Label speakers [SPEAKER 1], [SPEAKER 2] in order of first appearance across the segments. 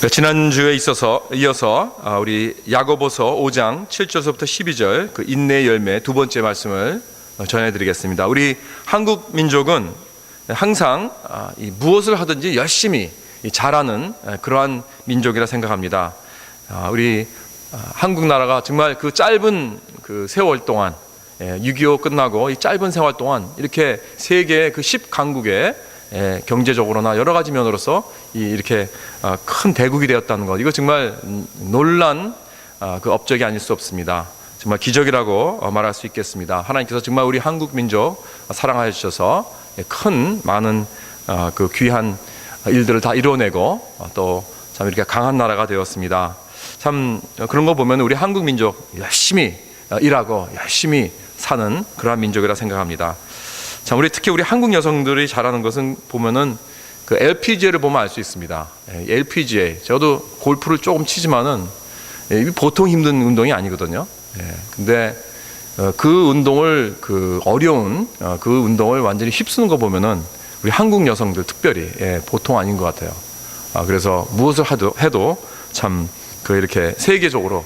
[SPEAKER 1] 지난주에 이어서 우리 야고보서 5장 7절부터 12절 그 인내의 열매 두 번째 말씀을 전해드리겠습니다. 우리 한국 민족은 항상 무엇을 하든지 열심히 잘하는 그러한 민족이라 생각합니다. 우리 한국 나라가 정말 그 짧은 그 세월 동안 6.25 끝나고 이 짧은 세월 동안 이렇게 세계 그 10강국에 경제적으로나 여러 가지 면으로서 이렇게 큰 대국이 되었다는 것, 이거 정말 놀란 그 업적이 아닐 수 없습니다. 정말 기적이라고 말할 수 있겠습니다. 하나님께서 정말 우리 한국 민족 사랑하여 주셔서 많은 그 귀한 일들을 다 이뤄내고 또 참 이렇게 강한 나라가 되었습니다. 참 그런 거 보면 우리 한국 민족 열심히 일하고 열심히 사는 그러한 민족이라 생각합니다. 참 특히 우리 한국 여성들이 잘하는 것은 보면은 그 LPGA를 보면 알 수 있습니다. LPGA, 저도 골프를 조금 치지만은 보통 힘든 운동이 아니거든요. 근데 그 운동을 어려운 그 운동을 완전히 휩쓰는 거 보면은 우리 한국 여성들 특별히 보통 아닌 것 같아요. 그래서 무엇을 해도 참 이렇게 세계적으로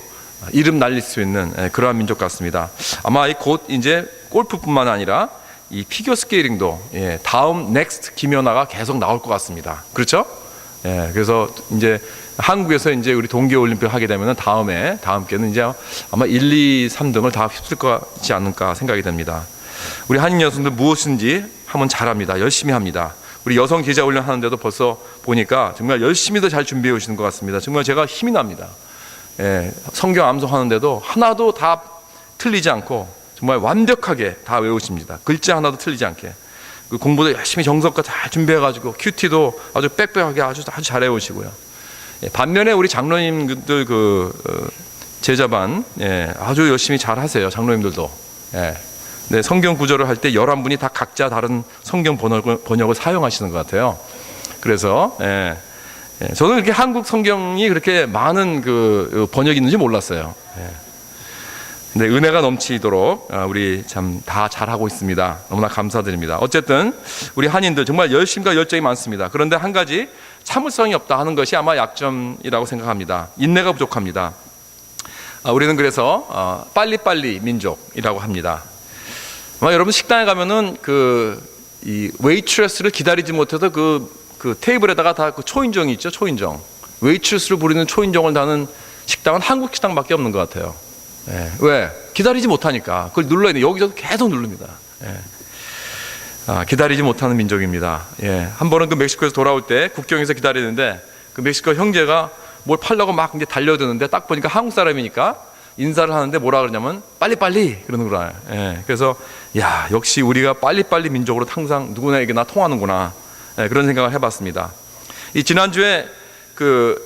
[SPEAKER 1] 이름 날릴 수 있는 그러한 민족 같습니다. 아마 곧 이제 골프뿐만 아니라 이 피겨 스케이팅도 다음 넥스트 김연아가 계속 나올 것 같습니다. 그렇죠? 그래서 이제 한국에서 이제 우리 동계올림픽 하게 되면은 다음 기회는 이제 아마 1, 2, 3등을 다 휩쓸 것 같지 않을까 생각이 됩니다. 우리 한인 여성들 무엇인지 하면 잘합니다. 열심히 합니다. 우리 여성 기자 훈련 하는데도 벌써 보니까 정말 열심히도 잘 준비해 오시는 것 같습니다. 정말 제가 힘이 납니다. 성경 암송하는데도 하나도 다 틀리지 않고 정말 완벽하게 다 외우십니다. 글자 하나도 틀리지 않게. 공부도 열심히 정석과 잘 준비해가지고 큐티도 아주 빽빽하게 아주 잘 해오시고요. 반면에 우리 장로님들 제자반 아주 열심히 잘 하세요. 장로님들도. 네, 성경 구절을 할 때 11분이 다 각자 다른 성경 번역을 사용하시는 것 같아요. 그래서 저는 이렇게 한국 성경이 그렇게 많은 번역이 있는지 몰랐어요. 네, 은혜가 넘치도록 우리 참 다 잘하고 있습니다. 너무나 감사드립니다. 어쨌든 우리 한인들 정말 열심과 열정이 많습니다. 그런데 한 가지 참을성이 없다 하는 것이 아마 약점이라고 생각합니다. 인내가 부족합니다. 우리는 그래서 빨리빨리 민족이라고 합니다. 아마 여러분 식당에 가면은 이 웨이트레스를 기다리지 못해서 그 테이블에다가 다 초인종이 있죠. 초인종. 웨이트레스를 부리는 초인종을 다는 식당은 한국 식당밖에 없는 것 같아요. 왜? 기다리지 못하니까. 그걸 눌러야 돼. 여기저기 계속 누릅니다. 기다리지 못하는 민족입니다. 한 번은 멕시코에서 돌아올 때 국경에서 기다리는데 멕시코 형제가 뭘 팔려고 막 이제 달려드는데 딱 보니까 한국 사람이니까 인사를 하는데 뭐라 그러냐면 빨리빨리 그러는 거라. 그래서 역시 우리가 빨리빨리 민족으로 항상 누구나에게나 통하는구나. 그런 생각을 해봤습니다. 이 지난주에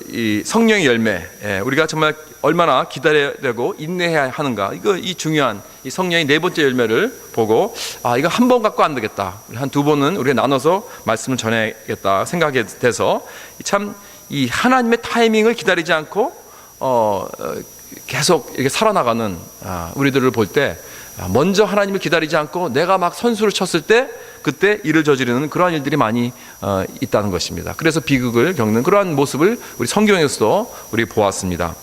[SPEAKER 1] 이 성령의 열매, 우리가 정말 얼마나 기다려야 되고 인내해야 하는가, 이 중요한 이 성령의 네 번째 열매를 보고 이거 한 번 갖고 안 되겠다, 한 두 번은 우리가 나눠서 말씀을 전해야겠다 생각이 돼서 참 이 하나님의 타이밍을 기다리지 않고 계속 이렇게 살아나가는 우리들을 볼 때 먼저 하나님을 기다리지 않고 내가 막 선수를 쳤을 때 그때 일을 저지르는 그러한 일들이 많이 있다는 것입니다. 그래서 비극을 겪는 그러한 모습을 우리 성경에서도 우리 보았습니다.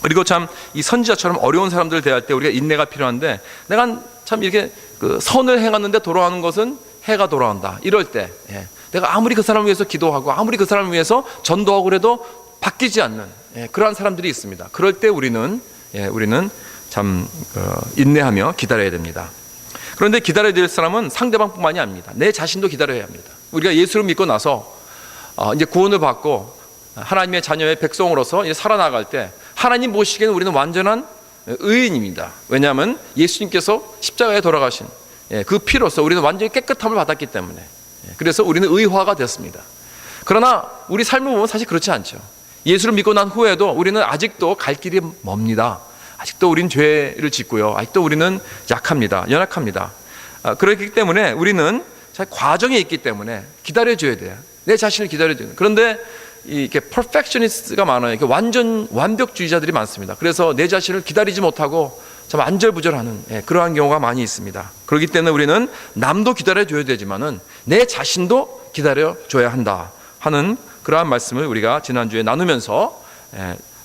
[SPEAKER 1] 그리고 참 이 선지자처럼 어려운 사람들을 대할 때 우리가 인내가 필요한데, 내가 참 이렇게 선을 행하는데 돌아오는 것은 해가 돌아온다 이럴 때 내가 아무리 그 사람을 위해서 기도하고 아무리 그 사람을 위해서 전도하고 그래도 바뀌지 않는 그러한 사람들이 있습니다. 그럴 때 우리는 참 인내하며 기다려야 됩니다. 그런데 기다려야 될 사람은 상대방뿐만이 아닙니다. 내 자신도 기다려야 합니다. 우리가 예수를 믿고 나서 이제 구원을 받고 하나님의 자녀의 백성으로서 이제 살아나갈 때 하나님 보시기에는 우리는 완전한 의인입니다. 왜냐하면 예수님께서 십자가에 돌아가신 그 피로서 우리는 완전히 깨끗함을 받았기 때문에, 그래서 우리는 의화가 됐습니다. 그러나 우리 삶을 보면 사실 그렇지 않죠. 예수를 믿고 난 후에도 우리는 아직도 갈 길이 멉니다. 아직도 우리는 죄를 짓고요. 아직도 우리는 약합니다. 연약합니다. 그렇기 때문에 우리는 과정에 있기 때문에 기다려줘야 돼요. 내 자신을 기다려야 돼요. 그런데 이렇게 퍼펙셔니스트가 많아요. 이렇게 완벽주의자들이 많습니다. 그래서 내 자신을 기다리지 못하고 참 안절부절하는 그러한 경우가 많이 있습니다. 그렇기 때문에 우리는 남도 기다려줘야 되지만은 내 자신도 기다려줘야 한다 하는 그러한 말씀을 우리가 지난주에 나누면서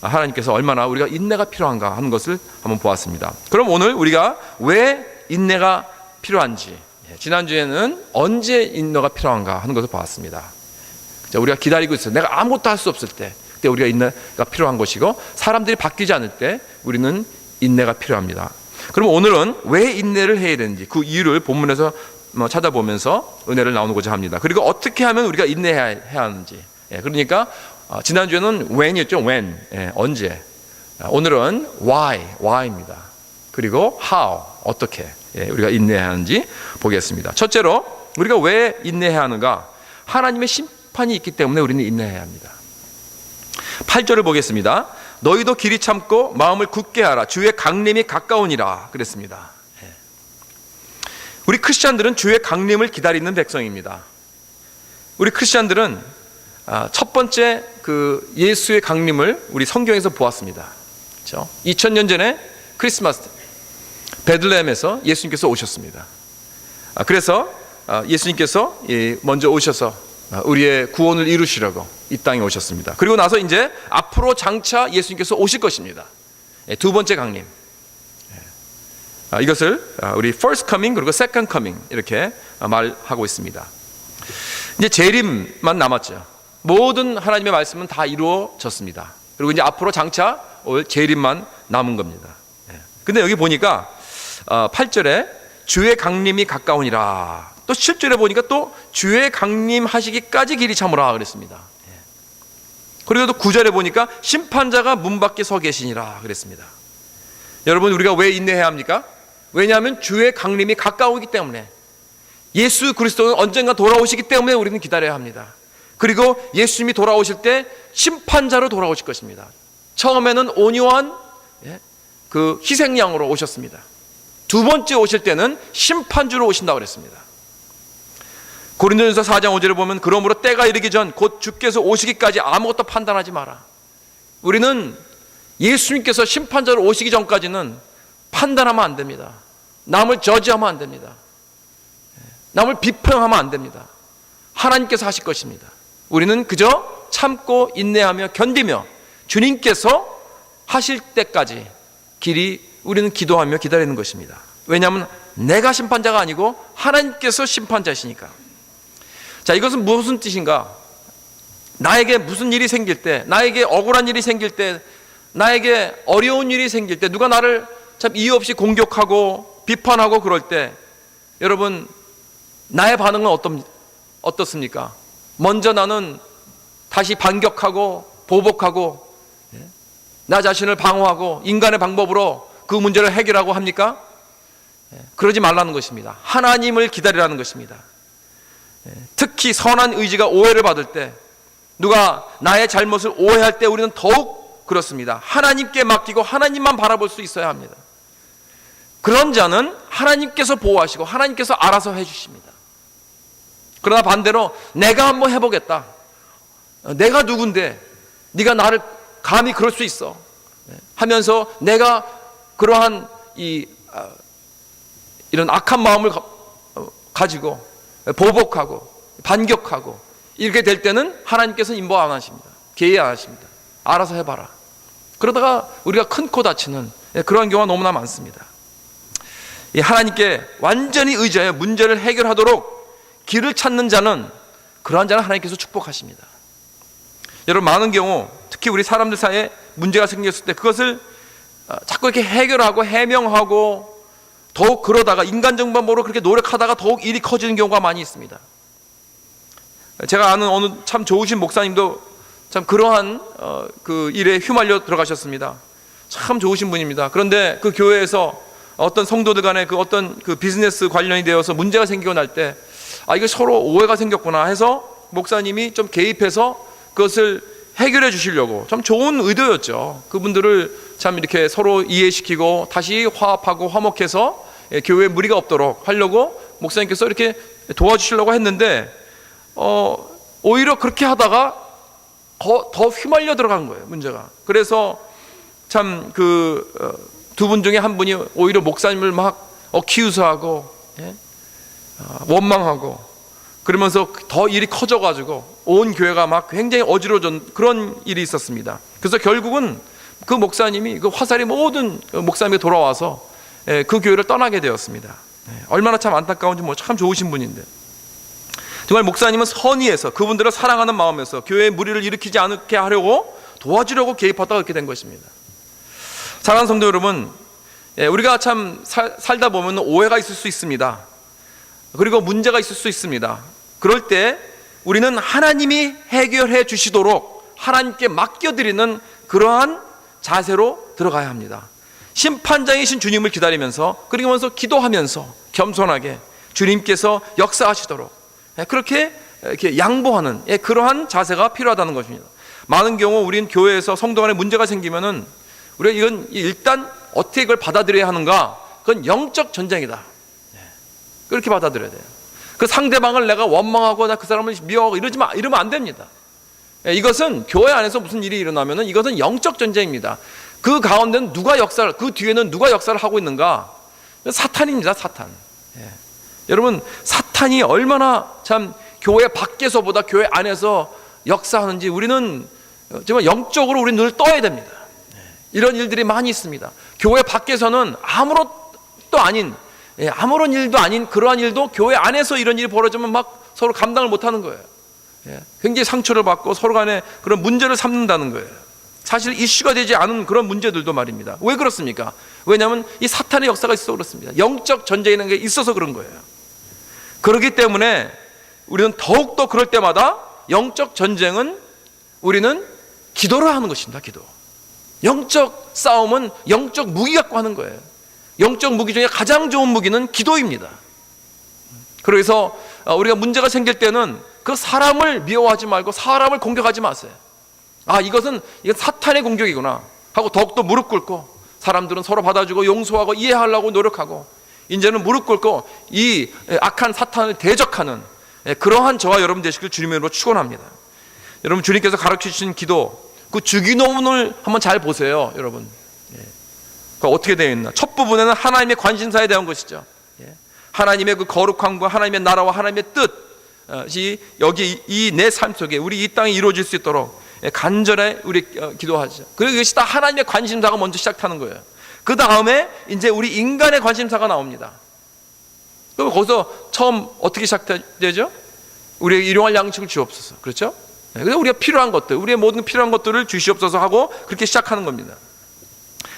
[SPEAKER 1] 하나님께서 얼마나 우리가 인내가 필요한가 하는 것을 한번 보았습니다. 그럼 오늘 우리가 왜 인내가 필요한지, 지난주에는 언제 인내가 필요한가 하는 것을 보았습니다. 우리가 기다리고 있어요. 내가 아무것도 할 수 없을 때, 그때 우리가 인내가 필요한 것이고, 사람들이 바뀌지 않을 때 우리는 인내가 필요합니다. 그럼 오늘은 왜 인내를 해야 되는지 그 이유를 본문에서 찾아보면서 은혜를 나누고자 합니다. 그리고 어떻게 하면 우리가 인내해야 하는지. 그러니까 지난주에는 when이었죠. when, 언제. 오늘은 why입니다. 그리고 how, 어떻게 우리가 인내해야 하는지 보겠습니다. 첫째로 우리가 왜 인내해야 하는가? 하나님의 심판이 있기 때문에 우리는 인내해야 합니다. 8절을 보겠습니다. 너희도 길이 참고 마음을 굳게 하라. 주의 강림이 가까우니라 그랬습니다. 우리 크리스찬들은 주의 강림을 기다리는 백성입니다. 우리 크리스찬들은 첫 번째 그 예수의 강림을 우리 성경에서 보았습니다. 그렇죠? 2000년 전에 크리스마스 때 베들레헴에서 예수님께서 오셨습니다. 그래서 예수님께서 먼저 오셔서 우리의 구원을 이루시려고 이 땅에 오셨습니다. 그리고 나서 이제 앞으로 장차 예수님께서 오실 것입니다. 두 번째 강림. 이것을 우리 first coming 그리고 second coming 이렇게 말하고 있습니다. 이제 재림만 남았죠. 모든 하나님의 말씀은 다 이루어졌습니다. 그리고 이제 앞으로 장차 올 재림만 남은 겁니다. 근데 여기 보니까 8절에 주의 강림이 가까우니라. 또 10절에 보니까 또 주의 강림하시기까지 길이 참으라 그랬습니다. 그리고 또 9절에 보니까 심판자가 문 밖에 서 계시니라 그랬습니다. 여러분, 우리가 왜 인내해야 합니까? 왜냐하면 주의 강림이 가까우기 때문에, 예수 그리스도는 언젠가 돌아오시기 때문에 우리는 기다려야 합니다. 그리고 예수님이 돌아오실 때 심판자로 돌아오실 것입니다. 처음에는 온유한 그 희생양으로 오셨습니다. 두 번째 오실 때는 심판주로 오신다고 그랬습니다. 고린도전서 4장 5절에 보면 그러므로 때가 이르기 전 곧 주께서 오시기까지 아무것도 판단하지 마라. 우리는 예수님께서 심판자로 오시기 전까지는 판단하면 안 됩니다. 남을 저지하면 안 됩니다. 남을 비평하면 안 됩니다. 하나님께서 하실 것입니다. 우리는 그저 참고 인내하며 견디며 주님께서 하실 때까지 우리는 기도하며 기다리는 것입니다. 왜냐하면 내가 심판자가 아니고 하나님께서 심판자시니까. 자, 이것은 무슨 뜻인가? 나에게 무슨 일이 생길 때, 나에게 억울한 일이 생길 때, 나에게 어려운 일이 생길 때, 누가 나를 참 이유 없이 공격하고 비판하고 그럴 때, 여러분, 나의 반응은 어떻습니까? 먼저 나는 다시 반격하고 보복하고 나 자신을 방어하고 인간의 방법으로 그 문제를 해결하고 합니까? 그러지 말라는 것입니다. 하나님을 기다리라는 것입니다. 특히 선한 의지가 오해를 받을 때, 누가 나의 잘못을 오해할 때 우리는 더욱 그렇습니다. 하나님께 맡기고 하나님만 바라볼 수 있어야 합니다. 그런 자는 하나님께서 보호하시고 하나님께서 알아서 해주십니다. 그러나 반대로 내가 한번 해보겠다, 내가 누군데 네가 나를 감히 그럴 수 있어 하면서 내가 그러한 이런 악한 마음을 가지고 보복하고 반격하고 이렇게 될 때는 하나님께서는 인보 안 하십니다. 개의 안 하십니다. 알아서 해봐라. 그러다가 우리가 큰 코 다치는 그런 경우가 너무나 많습니다. 하나님께 완전히 의지하여 문제를 해결하도록 길을 찾는 자는, 그러한 자는 하나님께서 축복하십니다. 여러분, 많은 경우 특히 우리 사람들 사이에 문제가 생겼을 때 그것을 자꾸 이렇게 해결하고 해명하고 더욱 그러다가 인간적 방법으로 그렇게 노력하다가 더욱 일이 커지는 경우가 많이 있습니다. 제가 아는 어느 참 좋으신 목사님도 참 그러한 그 일에 휘말려 들어가셨습니다. 참 좋으신 분입니다. 그런데 그 교회에서 어떤 성도들 간에 그 어떤 그 비즈니스 관련이 되어서 문제가 생기고 날 때, 이거 서로 오해가 생겼구나 해서 목사님이 좀 개입해서 그것을 해결해 주시려고, 참 좋은 의도였죠. 그분들을 참 이렇게 서로 이해시키고 다시 화합하고 화목해서 교회에 무리가 없도록 하려고 목사님께서 이렇게 도와주시려고 했는데, 오히려 그렇게 하다가 더 휘말려 들어간 거예요, 문제가. 그래서 참 그 두 분 중에 한 분이 오히려 목사님을 막 어키우스하고 원망하고 그러면서 더 일이 커져가지고 온 교회가 막 굉장히 어지러워진 그런 일이 있었습니다. 그래서 결국은 그 목사님이, 그 화살이 모든 목사님이 돌아와서 그 교회를 떠나게 되었습니다. 얼마나 참 안타까운지, 참 좋으신 분인데, 정말 목사님은 선의에서, 그분들을 사랑하는 마음에서 교회의 무리를 일으키지 않게 하려고 도와주려고 개입하다가 그렇게 된 것입니다. 사랑하는 성도 여러분, 우리가 참 살다 보면 오해가 있을 수 있습니다. 그리고 문제가 있을 수 있습니다. 그럴 때 우리는 하나님이 해결해 주시도록 하나님께 맡겨드리는 그러한 자세로 들어가야 합니다. 심판장이신 주님을 기다리면서, 그러면서 기도하면서 겸손하게 주님께서 역사하시도록 그렇게 이렇게 양보하는 그러한 자세가 필요하다는 것입니다. 많은 경우 우리는 교회에서 성도 간에 문제가 생기면은 우리가 이건 일단 어떻게 이걸 받아들여야 하는가? 그건 영적 전쟁이다. 그렇게 받아들여야 돼요. 그 상대방을 내가 원망하고 나 그 사람을 미워하고 이러면 안 됩니다. 이것은 교회 안에서 무슨 일이 일어나면은 이것은 영적 전쟁입니다. 그 가운데는 그 뒤에는 누가 역사를 하고 있는가? 사탄입니다, 사탄. 여러분, 사탄이 얼마나 참 교회 밖에서보다 교회 안에서 역사하는지 우리는 정말 영적으로 우리 늘 떠야 됩니다. 이런 일들이 많이 있습니다. 교회 밖에서는 아무런 일도 아닌 그러한 일도 교회 안에서 이런 일이 벌어지면 막 서로 감당을 못하는 거예요. 굉장히 상처를 받고 서로 간에 그런 문제를 삼는다는 거예요. 사실 이슈가 되지 않은 그런 문제들도 말입니다. 왜 그렇습니까? 왜냐하면 이 사탄의 역사가 있어서 그렇습니다. 영적 전쟁이라는 게 있어서 그런 거예요. 그렇기 때문에 우리는 더욱더 그럴 때마다 영적 전쟁은 우리는 기도를 하는 것입니다. 기도. 영적 싸움은 영적 무기 갖고 하는 거예요. 영적 무기 중에 가장 좋은 무기는 기도입니다. 그래서 우리가 문제가 생길 때는 그 사람을 미워하지 말고 사람을 공격하지 마세요. 이건 사탄의 공격이구나 하고 더욱더 무릎 꿇고, 사람들은 서로 받아주고 용서하고 이해하려고 노력하고, 이제는 무릎 꿇고 이 악한 사탄을 대적하는 그러한 저와 여러분 되시길 주님의 이름으로 축원합니다. 여러분, 주님께서 가르치신 기도, 그 주기도문을 한번 잘 보세요. 여러분, 어떻게 되어 있나? 첫 부분에는 하나님의 관심사에 대한 것이죠. 하나님의 그 거룩함과 하나님의 나라와 하나님의 뜻이 여기 이 내 삶 속에 우리 이 땅에 이루어질 수 있도록 간절히 우리 기도하죠. 그리고 이것이 다 하나님의 관심사가 먼저 시작하는 거예요. 그 다음에 이제 우리 인간의 관심사가 나옵니다. 그럼 거기서 처음 어떻게 시작되죠? 우리의 일용할 양식을 주옵소서. 그렇죠? 그래서 우리가 필요한 것들, 우리의 모든 필요한 것들을 주시옵소서 하고 그렇게 시작하는 겁니다.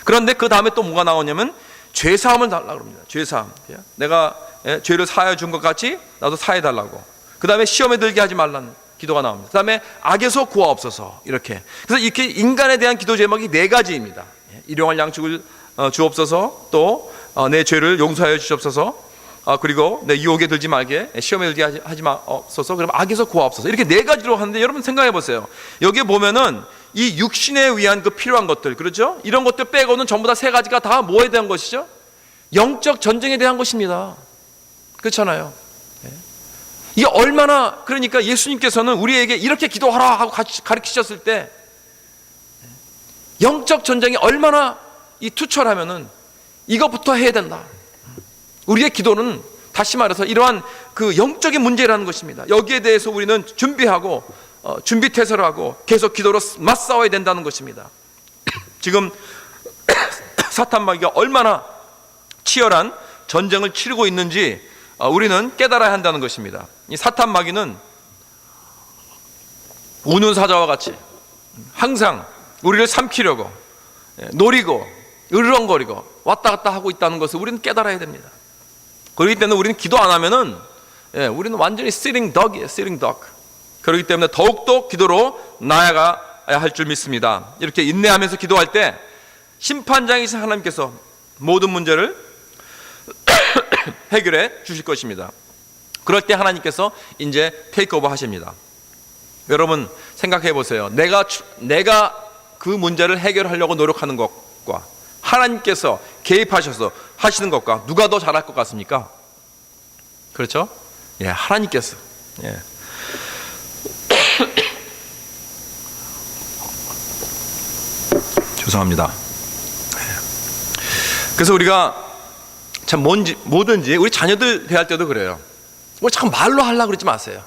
[SPEAKER 1] 그런데 그 다음에 또 뭐가 나오냐면 죄사함을 달라고 합니다. 죄사함. 내가 죄를 사하여 준 것 같이 나도 사해 달라고. 그 다음에 시험에 들게 하지 말라는 기도가 나옵니다. 그 다음에 악에서 구하옵소서. 이렇게. 그래서 이렇게 인간에 대한 기도 제목이 4가지입니다. 일용할 양식을 주옵소서, 또 내 죄를 용서하여 주옵소서, 그리고 내 유혹에 들지 말게, 시험에 들게 하지 마옵소서, 그럼 악에서 구하옵소서. 이렇게 4가지로 하는데, 여러분 생각해 보세요. 여기에 보면은 이 육신에 의한 그 필요한 것들, 그렇죠? 이런 것들 빼고는 전부 다 3가지가 다 뭐에 대한 것이죠? 영적 전쟁에 대한 것입니다. 그렇잖아요. 이게 얼마나, 그러니까 예수님께서는 우리에게 이렇게 기도하라 하고 가르치셨을 때 영적 전쟁이 얼마나 이 투철하면은 이것부터 해야 된다. 우리의 기도는 다시 말해서 이러한 그 영적인 문제라는 것입니다. 여기에 대해서 우리는 준비하고 준비태세를 하고 계속 기도로 맞싸워야 된다는 것입니다. 지금 사탄 마귀가 얼마나 치열한 전쟁을 치르고 있는지 우리는 깨달아야 한다는 것입니다. 이 사탄 마귀는 우는 사자와 같이 항상 우리를 삼키려고 노리고 으르렁거리고 왔다 갔다 하고 있다는 것을 우리는 깨달아야 됩니다. 그렇기 때문에 우리는 기도 안 하면은 우리는 완전히 sitting duck이에요. sitting duck. 그렇기 때문에 더욱더 기도로 나아가야 할 줄 믿습니다. 이렇게 인내하면서 기도할 때 심판장이신 하나님께서 모든 문제를 해결해 주실 것입니다. 그럴 때 하나님께서 이제 테이크오버 하십니다. 여러분 생각해 보세요. 내가 그 문제를 해결하려고 노력하는 것과 하나님께서 개입하셔서 하시는 것과 누가 더 잘할 것 같습니까? 그렇죠? 하나님께서. 죄송합니다. 그래서 우리가 참 뭐든지 우리 자녀들 대할 때도 그래요. 뭘 자꾸 말로 하려고 그러지 마세요.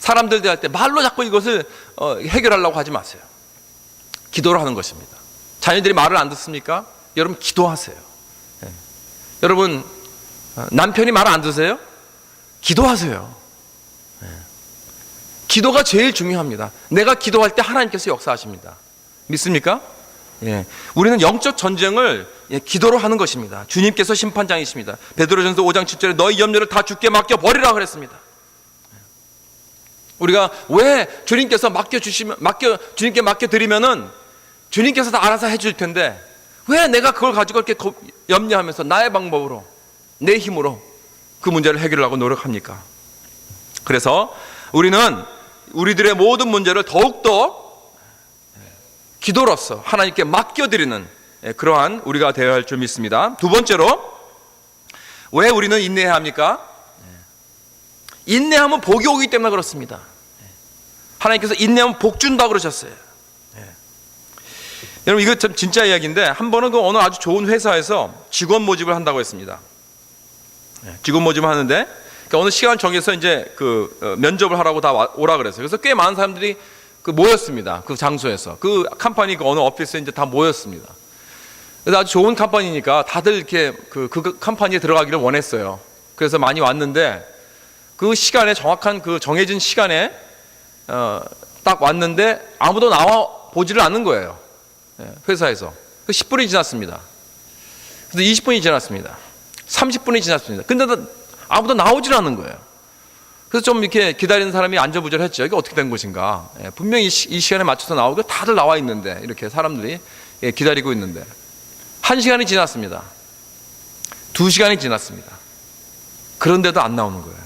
[SPEAKER 1] 사람들 대할 때 말로 자꾸 이것을 해결하려고 하지 마세요. 기도를 하는 것입니다. 자녀들이 말을 안 듣습니까? 여러분 기도하세요. 예. 여러분 남편이 말 안 듣으세요? 기도하세요. 예. 기도가 제일 중요합니다. 내가 기도할 때 하나님께서 역사하십니다. 믿습니까? 예. 우리는 영적 전쟁을 기도로 하는 것입니다. 주님께서 심판장이십니다. 베드로전서 5장 7절에 너희 염려를 다 주께 맡겨 버리라 그랬습니다. 우리가 왜 주님께서 주님께 맡겨드리면은 주님께서 다 알아서 해줄 텐데 왜 내가 그걸 가지고 이렇게 염려하면서 나의 방법으로 내 힘으로 그 문제를 해결하려고 노력합니까? 그래서 우리는 우리들의 모든 문제를 더욱더 기도로서 하나님께 맡겨드리는 그러한 우리가 되어야 할 줄 믿습니다. 두 번째로 왜 우리는 인내해야 합니까? 인내하면 복이 오기 때문에 그렇습니다. 하나님께서 인내하면 복 준다고 그러셨어요. 여러분 이거 참 진짜 이야기인데 한 번은 그 어느 아주 좋은 회사에서 직원 모집을 한다고 했습니다. 직원 모집을 하는데 그러니까 어느 시간 정해서 이제 그 면접을 하라고 다 오라 그랬어요. 그래서 꽤 많은 사람들이 그 모였습니다. 그 장소에서 그 컴퍼니 그 어느 오피스에 이제 다 모였습니다. 그래서 아주 좋은 컴퍼니니까 다들 이렇게 그 컴퍼니에 들어가기를 원했어요. 그래서 많이 왔는데 그 시간에 정확한 그 정해진 시간에 딱 왔는데 아무도 나와 보지를 않는 거예요. 회사에서. 10분이 지났습니다. 그래서 20분이 지났습니다. 30분이 지났습니다. 근데 아무도 나오질 않는 거예요. 그래서 좀 이렇게 기다리는 사람이 안절부절했죠. 이게 어떻게 된 것인가. 분명히 이 시간에 맞춰서 나오고 다들 나와 있는데 이렇게 사람들이 기다리고 있는데 1시간이 지났습니다. 2시간이 지났습니다. 그런데도 안 나오는 거예요.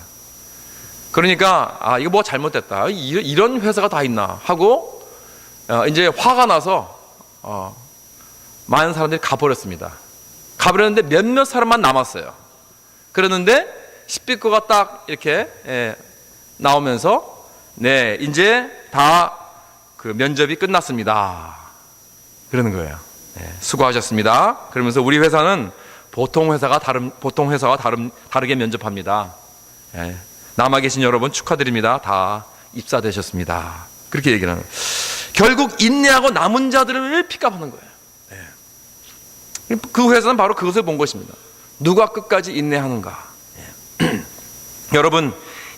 [SPEAKER 1] 그러니까 이거 뭐 잘못됐다. 이런 회사가 다 있나 하고 이제 화가 나서 많은 사람들이 가버렸습니다. 가버렸는데 몇몇 사람만 남았어요. 그러는데 스피커가 딱 이렇게 나오면서 네 이제 다 그 면접이 끝났습니다. 그러는 거예요. 수고하셨습니다. 그러면서 우리 회사는 보통 회사와 다르게 면접합니다. 남아 계신 여러분 축하드립니다. 다 입사되셨습니다. 그렇게 얘기를 하는 거예요. 결국 인내하고 남은 자들을 픽업하는 거예요. 그 회사는 바로 그것을 본 것입니다. 누가 끝까지 인내하는가. 여러분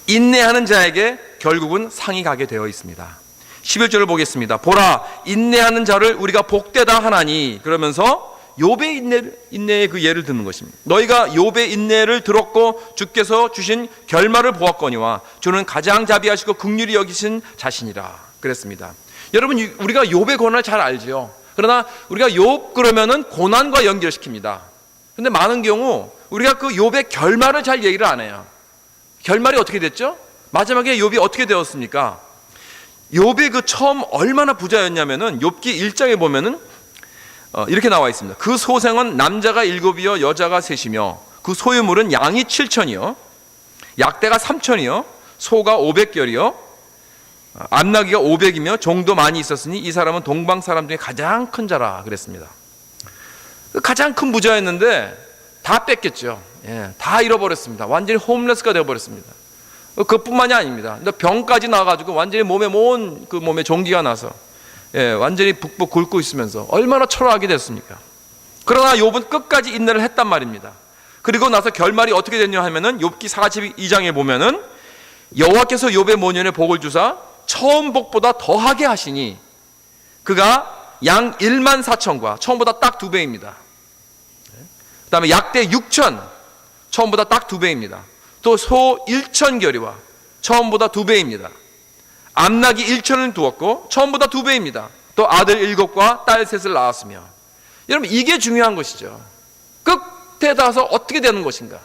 [SPEAKER 1] 인내하는 자에게 결국은 상이 가게 되어 있습니다. 11절을 보겠습니다. 보라 인내하는 자를 우리가 복되다 하나니 그러면서 욥의 인내의 그 예를 듣는 것입니다. 너희가 욥의 인내를 들었고 주께서 주신 결말을 보았거니와 주는 가장 자비하시고 긍휼히 여기신 자신이라 그랬습니다. 여러분 우리가 욥의 고난을 잘 알죠. 그러나 우리가 욥 그러면은 고난과 연결시킵니다. 근데 많은 경우 우리가 그 욥의 결말을 잘 얘기를 안 해요. 결말이 어떻게 됐죠? 마지막에 욥이 어떻게 되었습니까? 욥이 그 처음 얼마나 부자였냐면은 욥기 1장에 보면은 이렇게 나와 있습니다. 그 소생은 남자가 7이요 여자가 3이며 그 소유물은 양이 7천이요 약대가 3천이요 소가 500결이요 암나귀가 500이며 종도 많이 있었으니 이 사람은 동방 사람 중에 가장 큰 자라 그랬습니다. 가장 큰 부자였는데 다 뺏겼죠. 다 잃어버렸습니다. 완전히 홈레스가 되어버렸습니다. 그뿐만이 아닙니다. 병까지 나와가지고 완전히 몸에 몸에 종기가 나서 완전히 북북 굶고 있으면서 얼마나 초라하게 됐습니까? 그러나 욥은 끝까지 인내를 했단 말입니다. 그리고 나서 결말이 어떻게 됐냐 하면은 욥기 42장에 보면은 여호와께서 욥의 모년에 복을 주사 처음 복보다 더하게 하시니 그가 양 1만 4천과 처음보다 딱 2배입니다. 그 다음에 약대 6천 처음보다 딱 2배입니다. 또 소 1,000결이와 처음보다 2배입니다. 암나귀 1천을 두었고 처음보다 2배입니다. 또 아들 7과 딸 3을 낳았으며 여러분 이게 중요한 것이죠. 끝에 닿아서 어떻게 되는 것인가,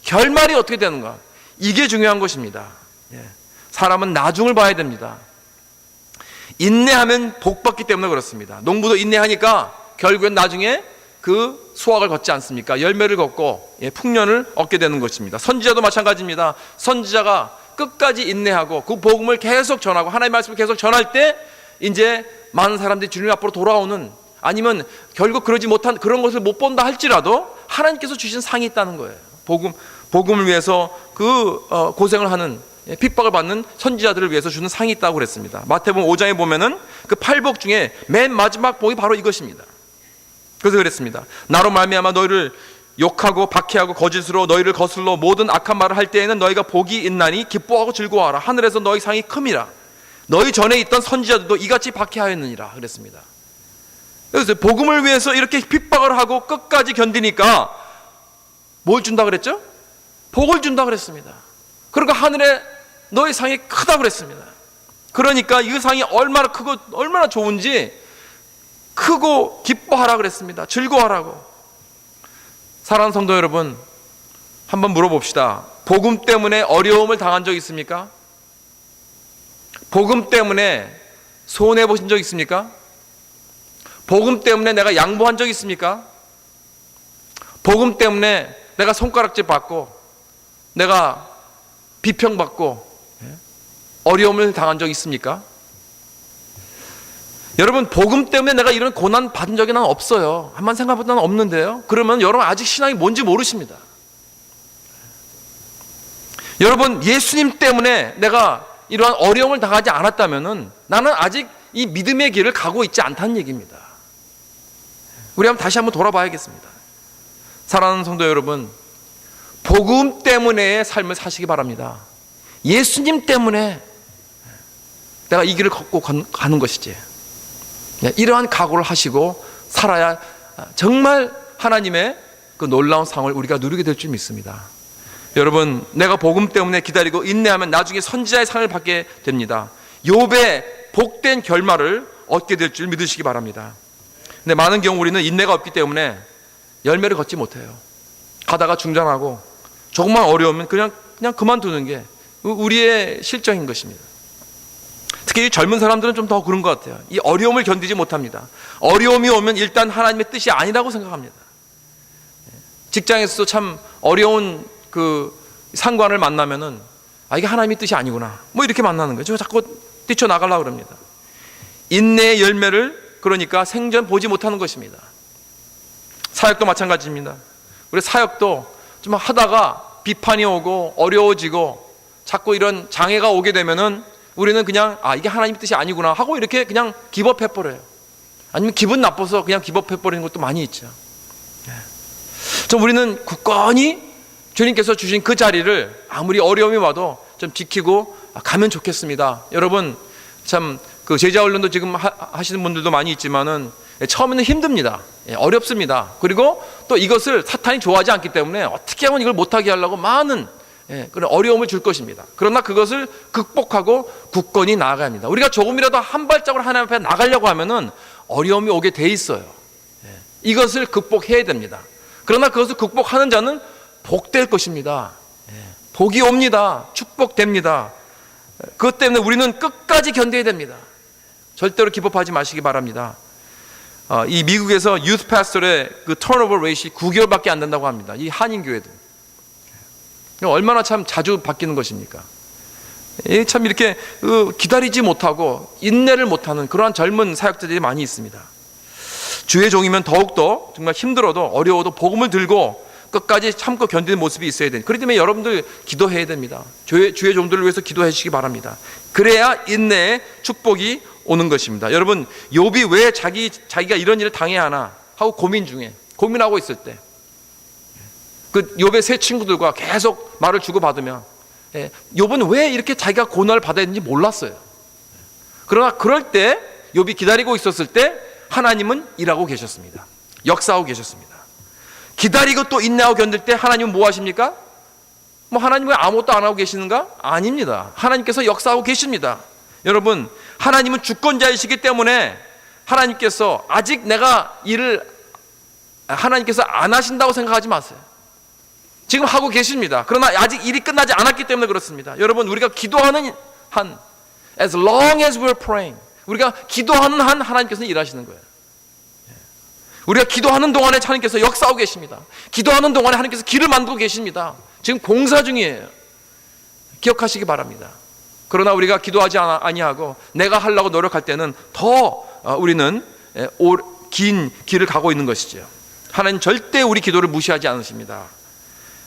[SPEAKER 1] 결말이 어떻게 되는가, 이게 중요한 것입니다. 사람은 나중을 봐야 됩니다. 인내하면 복받기 때문에 그렇습니다. 농부도 인내하니까 결국엔 나중에 그 수확을 걷지 않습니까? 열매를 걷고 풍년을 얻게 되는 것입니다. 선지자도 마찬가지입니다. 선지자가 끝까지 인내하고 그 복음을 계속 전하고 하나님의 말씀을 계속 전할 때 이제 많은 사람들이 주님 앞으로 돌아오는, 아니면 결국 그러지 못한 그런 것을 못 본다 할지라도 하나님께서 주신 상이 있다는 거예요. 복음을 위해서 그 고생을 하는 핍박을 받는 선지자들을 위해서 주는 상이 있다고 그랬습니다. 마태복음 5장에 보면은 그 8복 중에 맨 마지막 복이 바로 이것입니다. 그래서 그랬습니다. 나로 말미암아 너희를 욕하고 박해하고 거짓으로 너희를 거슬러 모든 악한 말을 할 때에는 너희가 복이 있나니 기뻐하고 즐거워하라. 하늘에서 너희 상이 큼이라. 너희 전에 있던 선지자들도 이같이 박해하였느니라 그랬습니다. 그래서 복음을 위해서 이렇게 핍박을 하고 끝까지 견디니까 뭘 준다 그랬죠? 복을 준다 그랬습니다. 그러니까 하늘에 너희 상이 크다고 그랬습니다. 그러니까 이 상이 얼마나 크고 얼마나 좋은지 크고 기뻐하라 그랬습니다. 즐거워하라고. 사랑하는 성도 여러분, 한번 물어봅시다. 복음 때문에 어려움을 당한 적 있습니까? 복음 때문에 손해 보신 적 있습니까? 복음 때문에 내가 양보한 적 있습니까? 복음 때문에 내가 손가락질 받고 내가 비평받고 어려움을 당한 적 있습니까? 여러분, 복음 때문에 내가 이런 고난 받은 적이 난 없어요. 한번 생각보다는 없는데요. 그러면 여러분 아직 신앙이 뭔지 모르십니다. 여러분, 예수님 때문에 내가 이러한 어려움을 당하지 않았다면은 나는 아직 이 믿음의 길을 가고 있지 않다는 얘기입니다. 우리 다시 한번 돌아봐야겠습니다. 사랑하는 성도 여러분, 복음 때문에 삶을 사시기 바랍니다. 예수님 때문에 내가 이 길을 걷고 가는 것이지. 이러한 각오를 하시고 살아야 정말 하나님의 그 놀라운 상을 우리가 누리게 될 줄 믿습니다. 여러분, 내가 복음 때문에 기다리고 인내하면 나중에 선지자의 상을 받게 됩니다. 욥의 복된 결말을 얻게 될 줄 믿으시기 바랍니다. 근데 많은 경우 우리는 인내가 없기 때문에 열매를 걷지 못해요. 가다가 중단하고 조금만 어려우면 그냥 그만두는 게 우리의 실정인 것입니다. 특히 젊은 사람들은 좀 더 그런 것 같아요. 이 어려움을 견디지 못합니다. 어려움이 오면 일단 하나님의 뜻이 아니라고 생각합니다. 직장에서도 참 어려운 그 상관을 만나면은 이게 하나님의 뜻이 아니구나 뭐 이렇게 만나는 거죠. 자꾸 뛰쳐나가려고 그럽니다. 인내의 열매를 그러니까 생전 보지 못하는 것입니다. 사역도 마찬가지입니다. 우리 사역도 좀 하다가 비판이 오고 어려워지고 자꾸 이런 장애가 오게 되면은 우리는 그냥 이게 하나님의 뜻이 아니구나 하고 이렇게 그냥 기법해버려요. 아니면 기분 나빠서 그냥 기법해버리는 것도 많이 있죠. 좀 우리는 굳건히 주님께서 주신 그 자리를 아무리 어려움이 와도 좀 지키고 가면 좋겠습니다. 여러분, 참 그 제자 훈련도 지금 하시는 분들도 많이 있지만은 처음에는 힘듭니다. 어렵습니다. 그리고 또 이것을 사탄이 좋아하지 않기 때문에 어떻게 하면 이걸 못하게 하려고 많은 그런 어려움을 줄 것입니다. 그러나 그것을 극복하고 굳건히 나아가야 합니다. 우리가 조금이라도 한 발짝으로 하나님 앞에 나가려고 하면은 어려움이 오게 돼 있어요. 이것을 극복해야 됩니다. 그러나 그것을 극복하는 자는 복될 것입니다. 복이 옵니다. 축복됩니다. 그것 때문에 우리는 끝까지 견뎌야 됩니다. 절대로 기법하지 마시기 바랍니다. 이 미국에서 유스 패스tor의 그 턴오버 레이시 9개월밖에 안 된다고 합니다. 이 한인교회도 얼마나 참 자주 바뀌는 것입니까? 참 이렇게 기다리지 못하고 인내를 못하는 그러한 젊은 사역자들이 많이 있습니다. 주의 종이면 더욱더 정말 힘들어도 어려워도 복음을 들고 끝까지 참고 견디는 모습이 있어야 됩니다. 그렇기 때문에 여러분들 기도해야 됩니다. 주의 종들을 위해서 기도해 주시기 바랍니다. 그래야 인내의 축복이 오는 것입니다. 여러분, 욥이 왜 자기가 이런 일을 당해야 하나 하고 고민하고 있을 때 그 욥의 세 친구들과 계속 말을 주고받으며 욥은 왜 이렇게 자기가 고난을 받아야 되는지 몰랐어요. 그러나 그럴 때 욥이 기다리고 있었을 때 하나님은 일하고 계셨습니다. 역사하고 계셨습니다. 기다리고 또 인내하고 견딜 때 하나님은 뭐 하십니까? 하나님 왜 아무것도 안 하고 계시는가? 아닙니다. 하나님께서 역사하고 계십니다. 여러분, 하나님은 주권자이시기 때문에 하나님께서 아직 내가 일을 하나님께서 안 하신다고 생각하지 마세요. 지금 하고 계십니다. 그러나 아직 일이 끝나지 않았기 때문에 그렇습니다. 여러분, 우리가 기도하는 한 as long as we're praying, 우리가 기도하는 한 하나님께서는 일하시는 거예요. 우리가 기도하는 동안에 하나님께서 역사하고 계십니다. 기도하는 동안에 하나님께서 길을 만들고 계십니다. 지금 공사 중이에요. 기억하시기 바랍니다. 그러나 우리가 기도하지 아니하고 내가 하려고 노력할 때는 더 우리는 긴 길을 가고 있는 것이죠. 하나님 절대 우리 기도를 무시하지 않으십니다.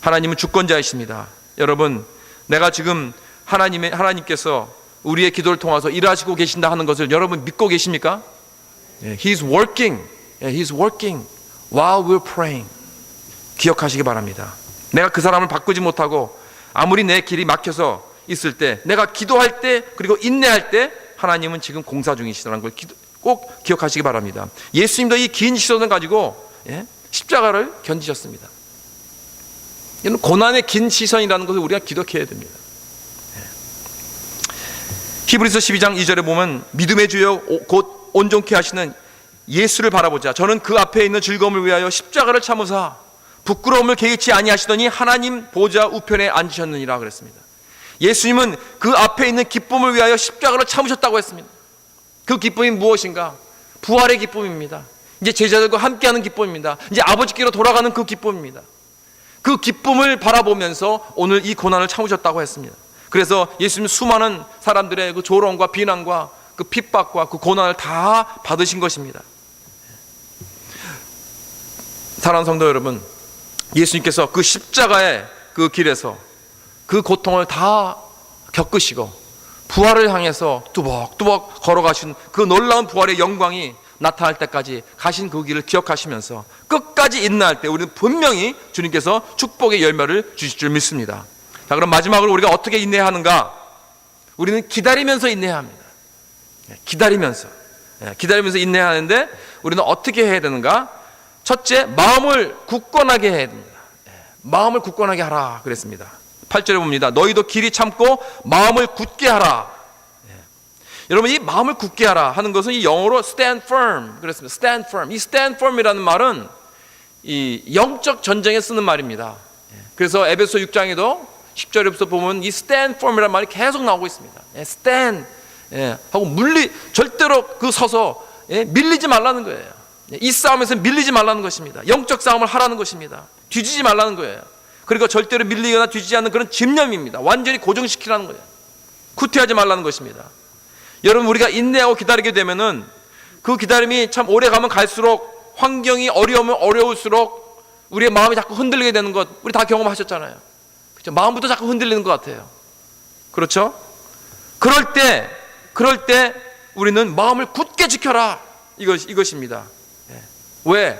[SPEAKER 1] 하나님은 주권자이십니다. 여러분, 내가 지금 하나님께서 우리의 기도를 통해서 일하시고 계신다 하는 것을 여러분 믿고 계십니까? He's working. He's working while we're praying. 기억하시기 바랍니다. 내가 그 사람을 바꾸지 못하고 아무리 내 길이 막혀서 있을 때, 내가 기도할 때, 그리고 인내할 때 하나님은 지금 공사 중이시다는 걸 꼭 기억하시기 바랍니다. 예수님도 이 긴 시선을 가지고 십자가를 견디셨습니다. 이는 고난의 긴 시선이라는 것을 우리가 기억해야 됩니다. 히브리서 12장 2절에 보면 믿음의 주여 곧 온전케 하시는 예수를 바라보자. 저는 그 앞에 있는 즐거움을 위하여 십자가를 참으사 부끄러움을 개의치 아니하시더니 하나님 보좌 우편에 앉으셨느니라 그랬습니다. 예수님은 그 앞에 있는 기쁨을 위하여 십자가를 참으셨다고 했습니다. 그 기쁨이 무엇인가? 부활의 기쁨입니다. 이제 제자들과 함께하는 기쁨입니다. 이제 아버지께로 돌아가는 그 기쁨입니다. 그 기쁨을 바라보면서 오늘 이 고난을 참으셨다고 했습니다. 그래서 예수님은 수많은 사람들의 그 조롱과 비난과 그 핍박과 그 고난을 다 받으신 것입니다. 사랑하는 성도 여러분, 예수님께서 그 십자가의 그 길에서 그 고통을 다 겪으시고 부활을 향해서 뚜벅뚜벅 걸어가신 그 놀라운 부활의 영광이 나타날 때까지 가신 그 길을 기억하시면서 끝까지 인내할 때 우리는 분명히 주님께서 축복의 열매를 주실 줄 믿습니다. 자, 그럼 마지막으로 우리가 어떻게 인내해야 하는가? 우리는 기다리면서 인내해야 합니다. 기다리면서 인내해야 하는데 우리는 어떻게 해야 되는가? 첫째, 마음을 굳건하게 해야 됩니다. 마음을 굳건하게 하라 그랬습니다. 8절에 봅니다. 너희도 길이 참고 마음을 굳게 하라. 여러분, 이 마음을 굳게 하라 하는 것은 이 영어로 stand firm 그랬습니다. stand firm. 이 stand firm이라는 말은 이 영적 전쟁에 쓰는 말입니다. 그래서 에베소 6장에도 10절에부터 보면 이 stand firm이라는 말이 계속 나오고 있습니다. stand 하고 절대로 그 서서 밀리지 말라는 거예요. 이 싸움에서 밀리지 말라는 것입니다. 영적 싸움을 하라는 것입니다. 뒤지지 말라는 거예요. 그리고 절대로 밀리거나 뒤지지 않는 그런 집념입니다. 완전히 고정시키라는 거예요. 후퇴하지 말라는 것입니다. 여러분, 우리가 인내하고 기다리게 되면은 그 기다림이 참 오래 가면 갈수록 환경이 어려우면 어려울수록 우리의 마음이 자꾸 흔들리게 되는 것, 우리 다 경험하셨잖아요. 그렇죠? 마음부터 자꾸 흔들리는 것 같아요. 그렇죠? 그럴 때 우리는 마음을 굳게 지켜라. 이것입니다. 왜?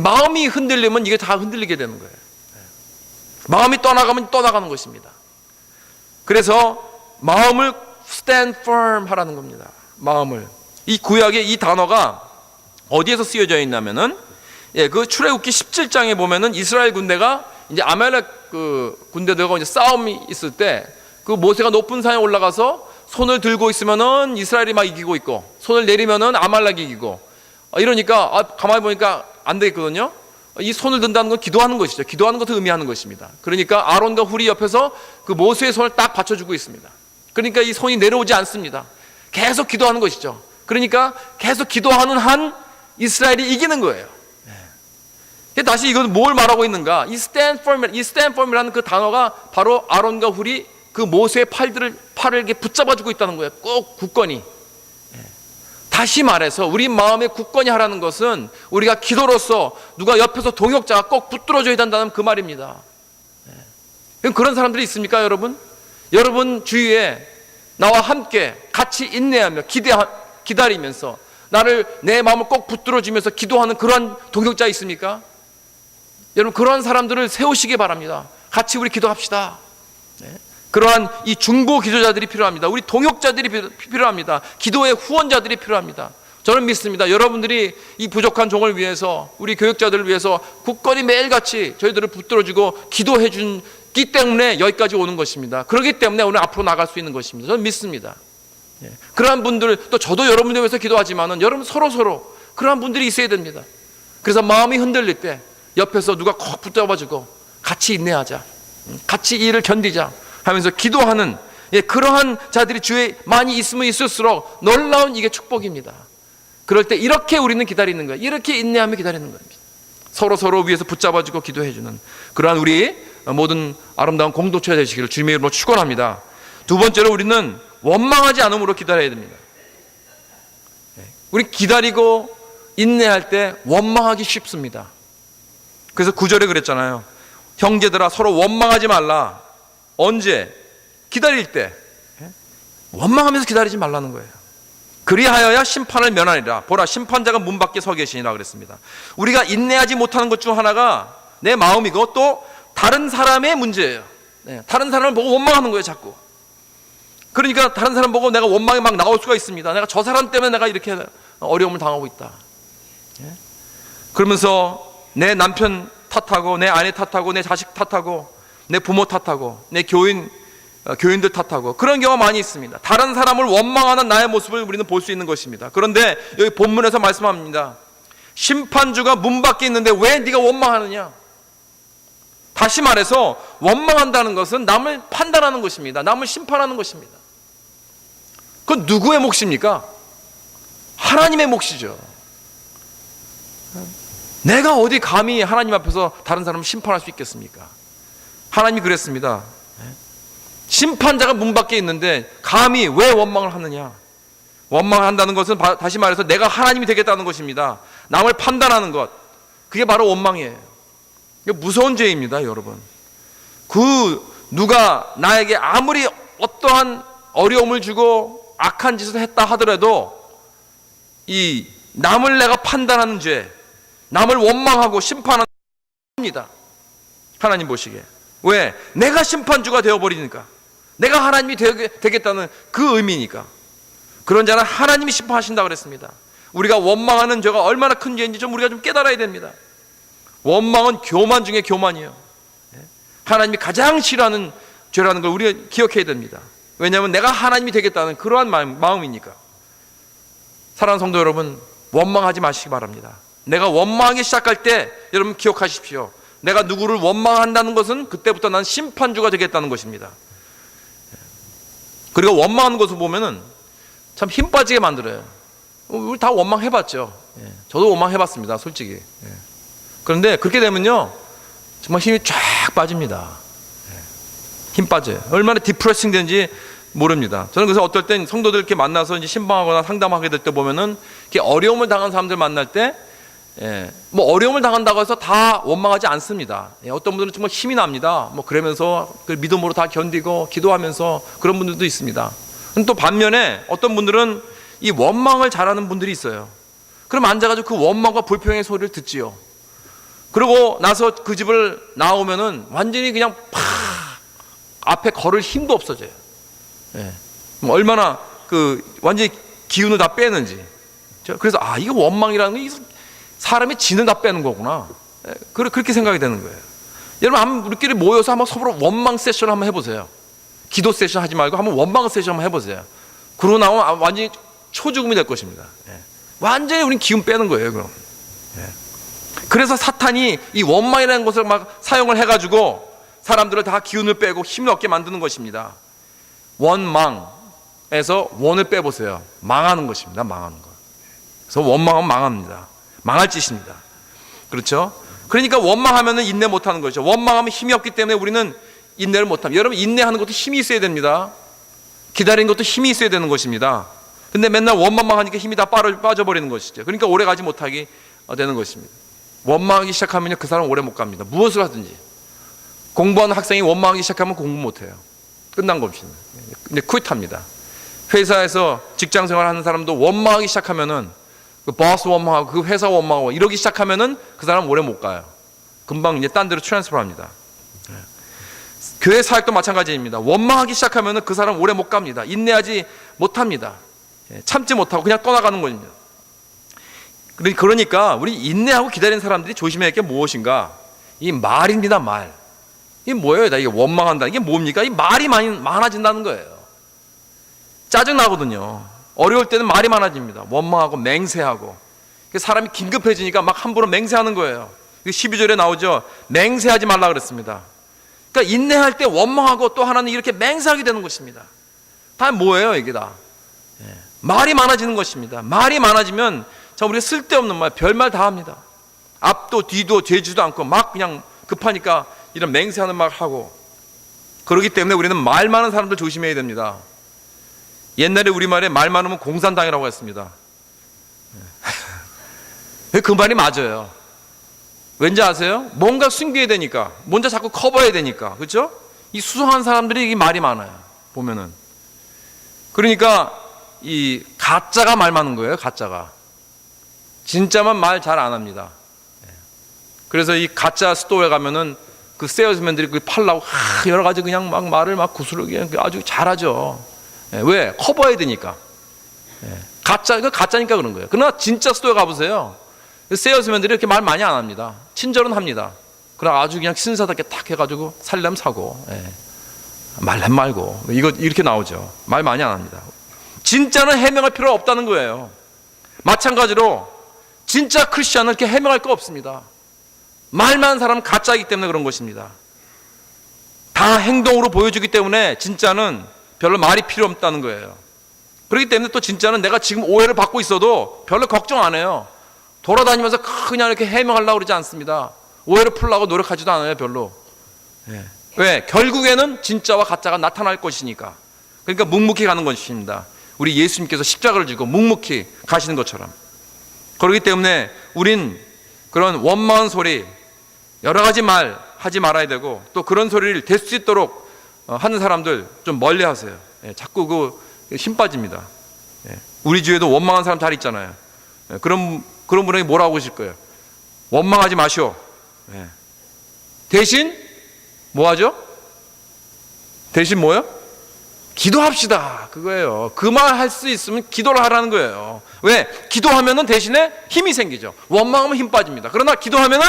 [SPEAKER 1] 마음이 흔들리면 이게 다 흔들리게 되는 거예요. 마음이 떠나가면 떠나가는 것입니다. 그래서 마음을 stand firm 하라는 겁니다. 마음을. 이 구약의 이 단어가 어디에서 쓰여져 있냐면은 그 출애굽기 17장에 보면은 이스라엘 군대가 이제 아말렉 그 군대들과 이제 싸움이 있을 때 그 모세가 높은 산에 올라가서 손을 들고 있으면은 이스라엘이 막 이기고 있고 손을 내리면은 아말렉이 이기고 이러니까 가만히 보니까 안 되겠거든요. 이 손을 든다는 건 기도하는 것이죠. 기도하는 것을 의미하는 것입니다. 그러니까 아론과 훌이 옆에서 그 모세의 손을 딱 받쳐주고 있습니다. 그러니까 이 손이 내려오지 않습니다. 계속 기도하는 것이죠. 그러니까 계속 기도하는 한 이스라엘이 이기는 거예요. 다시 이건 뭘 말하고 있는가? 이 stand firm이라는 그 단어가 바로 아론과 훌이 그 모세의 팔을 이렇게 붙잡아주고 있다는 거예요. 꼭 굳건히. 다시 말해서 우리 마음에 굳건히 하라는 것은 우리가 기도로서 누가 옆에서 동역자가 꼭 붙들어줘야 된다는 그 말입니다. 그런 사람들이 있습니까, 여러분? 여러분 주위에 나와 함께 같이 인내하며 기다리면서 내 마음을 꼭 붙들어주면서 기도하는 그런 동역자 있습니까? 여러분, 그런 사람들을 세우시기 바랍니다. 같이 우리 기도합시다. 그러한 이 중보 기도자들이 필요합니다. 우리 동역자들이 필요합니다. 기도의 후원자들이 필요합니다. 저는 믿습니다. 여러분들이 이 부족한 종을 위해서, 우리 교육자들을 위해서 굳건히 매일같이 저희들을 붙들어주고 기도해 주기 때문에 여기까지 오는 것입니다. 그렇기 때문에 오늘 앞으로 나갈 수 있는 것입니다. 저는 믿습니다. 그러한 분들, 또 저도 여러분들 위해서 기도하지만은 여러분 서로 그러한 분들이 있어야 됩니다. 그래서 마음이 흔들릴 때 옆에서 누가 콕 붙잡아주고 같이 인내하자, 같이 이 일을 견디자 하면서 기도하는 그러한 자들이 주위에 많이 있으면 있을수록 놀라운 이게 축복입니다. 그럴 때 이렇게 우리는 기다리는 거예요. 이렇게 인내하며 기다리는 겁니다. 서로 위에서 붙잡아주고 기도해주는 그러한 우리 모든 아름다운 공동체가 되시기를 주님의 이름으로 축원합니다. 두 번째로 우리는 원망하지 않음으로 기다려야 됩니다. 우리 기다리고 인내할 때 원망하기 쉽습니다. 그래서 9절에 그랬잖아요. 형제들아 서로 원망하지 말라. 언제? 기다릴 때 원망하면서 기다리지 말라는 거예요. 그리하여야 심판을 면하리라. 보라, 심판자가 문 밖에 서 계시니라 그랬습니다. 우리가 인내하지 못하는 것 중 하나가 내 마음이고 또 다른 사람의 문제예요. 다른 사람을 보고 원망하는 거예요, 자꾸. 그러니까 다른 사람 보고 내가 원망이 막 나올 수가 있습니다. 내가 저 사람 때문에 내가 이렇게 어려움을 당하고 있다. 그러면서 내 남편 탓하고 내 아내 탓하고 내 자식 탓하고 내 부모 탓하고 내 교인들 탓하고 그런 경우가 많이 있습니다. 다른 사람을 원망하는 나의 모습을 우리는 볼 수 있는 것입니다. 그런데 여기 본문에서 말씀합니다. 심판주가 문 밖에 있는데 왜 네가 원망하느냐? 다시 말해서 원망한다는 것은 남을 판단하는 것입니다. 남을 심판하는 것입니다. 그건 누구의 몫입니까? 하나님의 몫이죠. 내가 어디 감히 하나님 앞에서 다른 사람을 심판할 수 있겠습니까? 하나님이 그랬습니다. 심판자가 문 밖에 있는데 감히 왜 원망을 하느냐? 원망한다는 것은 다시 말해서 내가 하나님이 되겠다는 것입니다. 남을 판단하는 것, 그게 바로 원망이에요. 이거 무서운 죄입니다, 여러분. 누가 나에게 아무리 어떠한 어려움을 주고 악한 짓을 했다 하더라도 이 남을 내가 판단하는 죄, 남을 원망하고 심판하는 죄입니다. 하나님 보시기에. 왜? 내가 심판주가 되어버리니까. 내가 하나님이 되겠다는 그 의미니까. 그런 자는 하나님이 심판하신다고 그랬습니다. 우리가 원망하는 죄가 얼마나 큰 죄인지 좀 우리가 좀 깨달아야 됩니다. 원망은 교만 중에 교만이에요. 하나님이 가장 싫어하는 죄라는 걸 우리가 기억해야 됩니다. 왜냐하면 내가 하나님이 되겠다는 그러한 마음이니까. 사랑하는 성도 여러분, 원망하지 마시기 바랍니다. 내가 원망하기 시작할 때 여러분 기억하십시오. 내가 누구를 원망한다는 것은 그때부터 난 심판주가 되겠다는 것입니다. 그리고 원망하는 것을 보면은 참 힘 빠지게 만들어요. 우리 다 원망해봤죠. 저도 원망해봤습니다, 솔직히. 그런데 그렇게 되면요 정말 힘이 쫙 빠집니다. 힘 빠져요. 얼마나 디프레싱 되는지 모릅니다. 저는 그래서 어떨 땐 성도들 이렇게 만나서 이제 신방하거나 상담하게 될 때 보면은 이렇게 어려움을 당한 사람들 만날 때 뭐 어려움을 당한다고 해서 다 원망하지 않습니다. 어떤 분들은 정말 힘이 납니다. 뭐 그러면서 그 믿음으로 다 견디고 기도하면서 그런 분들도 있습니다. 또 반면에 어떤 분들은 이 원망을 잘하는 분들이 있어요. 그럼 앉아가지고 그 원망과 불평의 소리를 듣지요. 그러고 나서 그 집을 나오면은 완전히 그냥 팍 앞에 걸을 힘도 없어져요. 얼마나 그 완전히 기운을 다 빼는지. 그래서 이거 원망이라는 게 사람의 진을 다 빼는 거구나. 그렇게 생각이 되는 거예요. 여러분 한번 우리끼리 모여서 한번 서로 원망 세션을 한번 해보세요. 기도 세션 하지 말고 한번 원망 세션 한번 해보세요. 그러고 나오면 완전히 초죽음이 될 것입니다. 완전히 우린 기운 빼는 거예요, 그럼. 그래서 사탄이 이 원망이라는 것을 막 사용을 해가지고 사람들을 다 기운을 빼고 힘을 얻게 만드는 것입니다. 원망에서 원을 빼보세요. 망하는 것입니다. 망하는 것. 그래서 원망하면 망합니다. 망할 짓입니다. 그렇죠? 그러니까 원망하면 인내 못하는 거죠. 원망하면 힘이 없기 때문에 우리는 인내를 못합니다. 여러분 인내하는 것도 힘이 있어야 됩니다. 기다리는 것도 힘이 있어야 되는 것입니다. 근데 맨날 원망만 하니까 힘이 다 빠져버리는 것이죠. 그러니까 오래 가지 못하게 되는 것입니다. 원망하기 시작하면 그 사람 오래 못 갑니다. 무엇을 하든지. 공부하는 학생이 원망하기 시작하면 공부 못해요. 끝난 것입니다. 근데 퀴트합니다. 회사에서 직장 생활하는 사람도 원망하기 시작하면은 그 보스 원망하고 그 회사 원망하고 이러기 시작하면은 그 사람 오래 못 가요. 금방 이제 딴 데로 트랜스퍼합니다. 교회 사역도 마찬가지입니다. 원망하기 시작하면은 그 사람 오래 못 갑니다. 인내하지 못합니다. 참지 못하고 그냥 떠나가는 겁니다. 그러니까 우리 인내하고 기다리는 사람들이 조심해야 할 게 무엇인가? 이 말입니다, 말. 이게 뭐예요? 이게 원망한다. 이게 뭡니까? 이 말이 많아진다는 거예요. 짜증 나거든요. 어려울 때는 말이 많아집니다. 원망하고 맹세하고. 사람이 긴급해지니까 막 함부로 맹세하는 거예요. 12절에 나오죠. 맹세하지 말라 그랬습니다. 그러니까 인내할 때 원망하고 또 하나는 이렇게 맹세하게 되는 것입니다. 다 뭐예요, 이게 다? 말이 많아지는 것입니다. 말이 많아지면 참 우리가 쓸데없는 말, 별말 다 합니다. 앞도 뒤도 되지도 않고 막 그냥 급하니까 이런 맹세하는 말 하고. 그렇기 때문에 우리는 말 많은 사람들 조심해야 됩니다. 옛날에 우리말에 말 많으면 공산당이라고 했습니다. 그 말이 맞아요. 왠지 아세요? 뭔가 숨겨야 되니까, 뭔가 자꾸 커버해야 되니까, 그렇죠? 이 수상한 사람들이 이 말이 많아요. 보면은. 그러니까 이 가짜가 말 많은 거예요. 가짜가. 진짜만 말 잘 안 합니다. 그래서 이 가짜 스토어에 가면은 그 세일즈맨들이 그 팔라고 여러 가지 그냥 막 말을 막 구스르게 아주 잘하죠. 왜? 커버해야 되니까. 가짜니까 그런 거예요. 그러나 진짜 스토어에 가보세요. 세일즈맨들이 이렇게 말 많이 안 합니다. 친절은 합니다. 그러나 아주 그냥 신사답게 딱 해가지고 살려면 사고, 말면 말고, 이거 이렇게 나오죠. 말 많이 안 합니다. 진짜는 해명할 필요 없다는 거예요. 마찬가지로 진짜 크리스천은 이렇게 해명할 거 없습니다. 말만 하는 사람은 가짜이기 때문에 그런 것입니다. 다 행동으로 보여주기 때문에 진짜는 별로 말이 필요 없다는 거예요. 그렇기 때문에 또 진짜는 내가 지금 오해를 받고 있어도 별로 걱정 안 해요. 돌아다니면서 그냥 이렇게 해명하려고 그러지 않습니다. 오해를 풀려고 노력하지도 않아요. 별로. 왜? 결국에는 진짜와 가짜가 나타날 것이니까. 그러니까 묵묵히 가는 것입니다. 우리 예수님께서 십자가를 지고 묵묵히 가시는 것처럼. 그렇기 때문에 우린 그런 원망한 소리, 여러 가지 말 하지 말아야 되고, 또 그런 소리를 될 수 있도록 하는 사람들 좀 멀리 하세요. 자꾸 그 힘 빠집니다. 우리 주위에도 원망한 사람 잘 있잖아요. 그런 분에게 뭐라고 하실 거예요? 원망하지 마시오. 대신 뭐 하죠? 대신 뭐요? 기도합시다. 그거예요. 그 말 할 수 있으면 기도를 하라는 거예요. 왜? 기도하면은 대신에 힘이 생기죠. 원망하면 힘 빠집니다. 그러나 기도하면은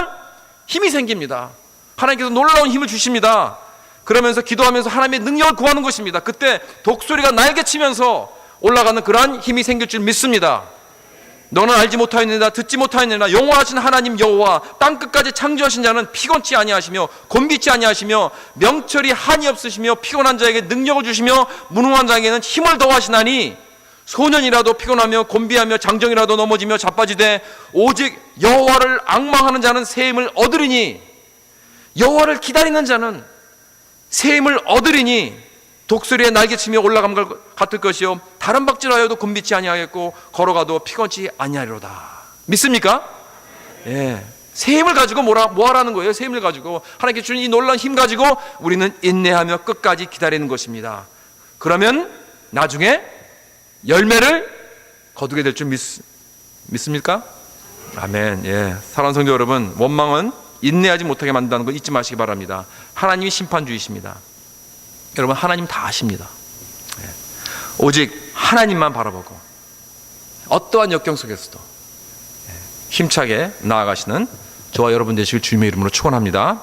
[SPEAKER 1] 힘이 생깁니다. 하나님께서 놀라운 힘을 주십니다. 그러면서 기도하면서 하나님의 능력을 구하는 것입니다. 그때 독수리가 날개치면서 올라가는 그러한 힘이 생길 줄 믿습니다. 너는 알지 못하였느냐 듣지 못하였느냐 영원하신 하나님 여호와 땅끝까지 창조하신 자는 피곤치 아니하시며 곤비치 아니하시며 명철이 한이 없으시며 피곤한 자에게 능력을 주시며 무능한 자에게는 힘을 더하시나니 소년이라도 피곤하며 곤비하며 장정이라도 넘어지며 자빠지되 오직 여호와를 앙망하는 자는 새 힘을 얻으리니 여호와를 기다리는 자는 새 힘을 얻으리니 독수리의 날개치며 올라간 것 같을 것이요 다른 박질하여도 곤비치 아니하겠고 걸어가도 피곤치 아니하리로다. 믿습니까? 새 힘을 가지고 뭐 하라는 거예요? 새 힘을 가지고 하나님께 주신 이 놀라운 힘 가지고 우리는 인내하며 끝까지 기다리는 것입니다. 그러면 나중에 열매를 거두게 될 줄 믿습니까? 아멘. 사랑하는 성도 여러분, 원망은 인내하지 못하게 만든다는 거 잊지 마시기 바랍니다. 하나님이 심판주이십니다. 여러분, 하나님 다 아십니다. 오직 하나님만 바라보고 어떠한 역경 속에서도 힘차게 나아가시는 저와 여러분 되시길 주님의 이름으로 축원합니다.